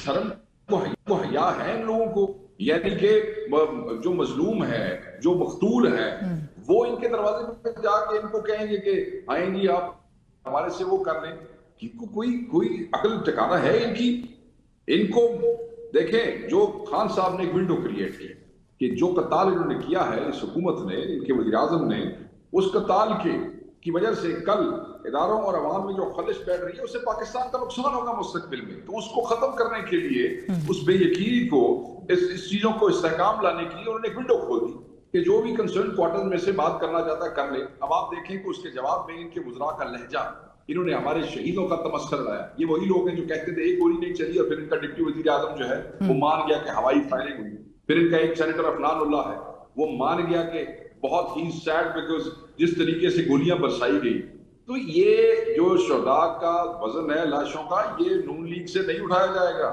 شرم کو حیا ہے ان لوگوں کو؟ یعنی کہ جو مظلوم ہے، جو مقتول ہے، وہ ان کے دروازے پہ جا کے ان کو کہیں گے کہ آئیں جی آپ ہمارے سے وہ کر لیں؟ ان کو کوئی عقل ٹھکانہ ہے ان کی؟ ان کو دیکھیں، جو خان صاحب نے ایک ونڈو کریٹ کی کہ جو قتال انہوں نے کیا ہے اس حکومت نے، ان کے وزیر اعظم نے، اس قتال کی وجہ سے کل اداروں اور عوام میں جو خلش بیٹھ رہی ہے اس سے پاکستان کا نقصان ہوگا مستقبل میں. تو اس کو ختم کرنے کے لیے، اس بے یقینی کو، اس چیزوں کو استحکام لانے کے لیے انہوں نے ایک ونڈو کھول دی کہ جو بھی کنسرن کوارٹر میں سے بات کرنا چاہتا ہے کر لے. اب آپ دیکھیں کہ اس کے جواب میں ان کے وزراء کا لہجہ، انہوں نے ہمارے شہیدوں کا تمسخر لایا. یہ وہی لوگ ہیں جو کہتے تھے ایک گولی نہیں چلی اور پھر ان کا ڈپٹی وزیر اعظم جو ہے وہ مان گیا کہ ہوائی فائرنگ ہوئی. پھر ان کا ایک سینیٹر افنان اللہ ہے، وہ مان گیا کہ بہت ہی سیڈ بیکاز جس طریقے سے گولیاں برسائی گئی. تو یہ جو شہداء کا وزن ہے لاشوں کا، یہ نون لیگ سے نہیں اٹھایا جائے گا.